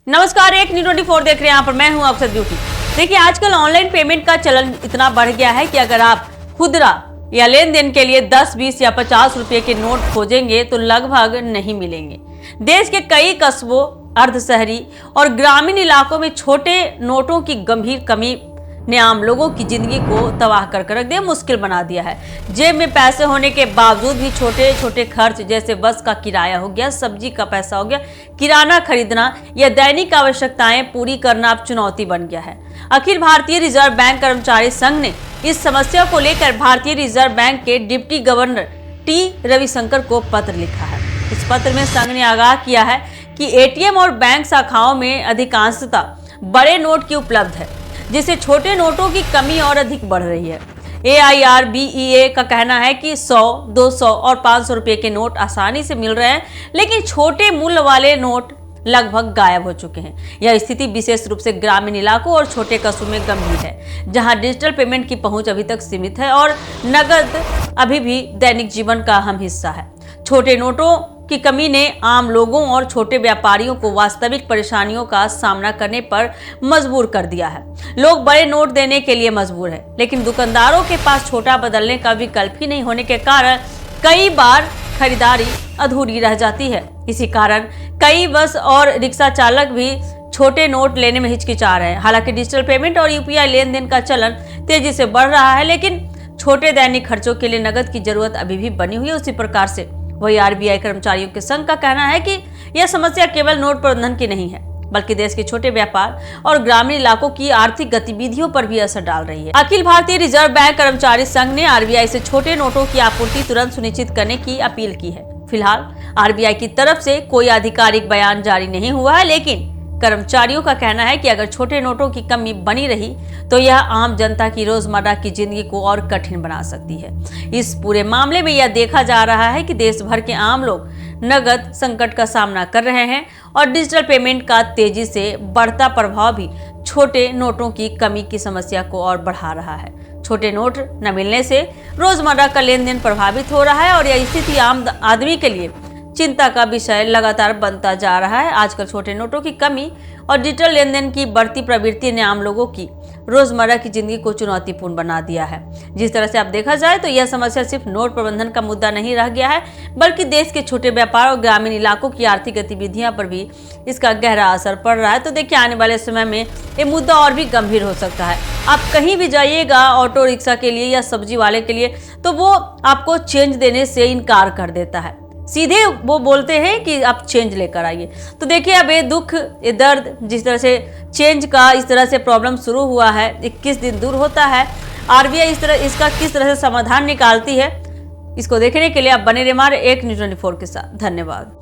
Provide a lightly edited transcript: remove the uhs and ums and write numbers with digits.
नमस्कार, एक न्यूज़ 24 देख रहे हैं। यहाँ पर मैं हूँ अक्षत ड्यूटी। देखिए, आजकल ऑनलाइन पेमेंट का चलन इतना बढ़ गया है कि अगर आप खुदरा या लेन देन के लिए 10, 20 या 50 रुपए के नोट खोजेंगे तो लगभग नहीं मिलेंगे। देश के कई कस्बों, अर्ध शहरी और ग्रामीण इलाकों में छोटे नोटों की गंभीर कमी ने आम लोगों की जिंदगी को तबाह कर रख दिया, मुश्किल बना दिया है। जेब में पैसे होने के बावजूद भी छोटे छोटे खर्च जैसे बस का किराया हो गया, सब्जी का पैसा हो गया, किराना खरीदना या दैनिक आवश्यकताएं पूरी करना अब चुनौती बन गया है। अखिल भारतीय रिजर्व बैंक कर्मचारी संघ ने इस समस्या को लेकर भारतीय रिजर्व बैंक के डिप्टी गवर्नर टी रविशंकर को पत्र लिखा है। इस पत्र में संघ ने आगाह किया है कि एटीएम और बैंक शाखाओं में अधिकांशतः बड़े नोट की उपलब्ध है, जिससे छोटे नोटों की कमी और अधिक बढ़ रही है। AIRBEA का कहना है कि 100, 200 और 500 रुपए के नोट आसानी से मिल रहे हैं, लेकिन छोटे मूल्य वाले नोट लगभग गायब हो चुके हैं। यह स्थिति विशेष रूप से ग्रामीण इलाकों और छोटे कस्बों में गंभीर है, जहां डिजिटल पेमेंट की पहुंच अभी तक सीमित है और नकद अभी भी दैनिक जीवन का अहम हिस्सा है। छोटे नोटों की कमी ने आम लोगों और छोटे व्यापारियों को वास्तविक परेशानियों का सामना करने पर मजबूर कर दिया है। लोग बड़े नोट देने के लिए मजबूर हैं, लेकिन दुकानदारों के पास छोटा बदलने का विकल्प ही नहीं होने के कारण कई बार खरीदारी अधूरी रह जाती है। इसी कारण कई बस और रिक्शा चालक भी छोटे नोट लेने में हिचकिचा रहे हैं। हालांकि डिजिटल पेमेंट और UPI लेन देन का चलन तेजी से बढ़ रहा है, लेकिन छोटे दैनिक खर्चों के लिए नकद की जरूरत अभी भी बनी हुई है। उसी प्रकार से वही RBI कर्मचारियों के संघ का कहना है कि यह समस्या केवल नोट प्रबंधन की नहीं है, बल्कि देश के छोटे व्यापार और ग्रामीण इलाकों की आर्थिक गतिविधियों पर भी असर डाल रही है। अखिल भारतीय रिजर्व बैंक कर्मचारी संघ ने RBI से छोटे नोटों की आपूर्ति तुरंत सुनिश्चित करने की अपील की है। फिलहाल RBI की तरफ से कोई आधिकारिक बयान जारी नहीं हुआ है, लेकिन कर्मचारियों का कहना है कि अगर छोटे नोटों की कमी बनी रही तो यह आम जनता की रोजमर्रा की जिंदगी को और कठिन बना सकती है। इस पूरे मामले में यह देखा जा रहा है कि देश भर के आम लोग नगद संकट का सामना कर रहे हैं और डिजिटल पेमेंट का तेजी से बढ़ता प्रभाव भी छोटे नोटों की कमी की समस्या को और बढ़ा रहा है। छोटे नोट न मिलने से रोजमर्रा का लेन देन प्रभावित हो रहा है और यह स्थिति आम आदमी के लिए चिंता का विषय लगातार बनता जा रहा है। आजकल छोटे नोटों की कमी और डिजिटल लेन देन की बढ़ती प्रवृत्ति ने आम लोगों की रोजमर्रा की जिंदगी को चुनौतीपूर्ण बना दिया है। जिस तरह से आप देखा जाए तो यह समस्या सिर्फ नोट प्रबंधन का मुद्दा नहीं रह गया है, बल्कि देश के छोटे व्यापार और ग्रामीण इलाकों की आर्थिक गतिविधियां पर भी इसका गहरा असर पड़ रहा है। तो देखिए, आने वाले समय में ये मुद्दा और भी गंभीर हो सकता है। आप कहीं भी जाइएगा ऑटो रिक्शा के लिए या सब्जी वाले के लिए, तो वो आपको चेंज देने से इनकार कर देता है। सीधे वो बोलते हैं कि आप चेंज लेकर आइए। तो देखिए, अब ये दुख, ये दर्द, जिस तरह से चेंज का इस तरह से प्रॉब्लम शुरू हुआ है, 21 दिन दूर होता है। RBI इसका किस तरह से समाधान निकालती है, इसको देखने के लिए आप बने रहिए हमारे एक न्यूज़ 24 के साथ। धन्यवाद।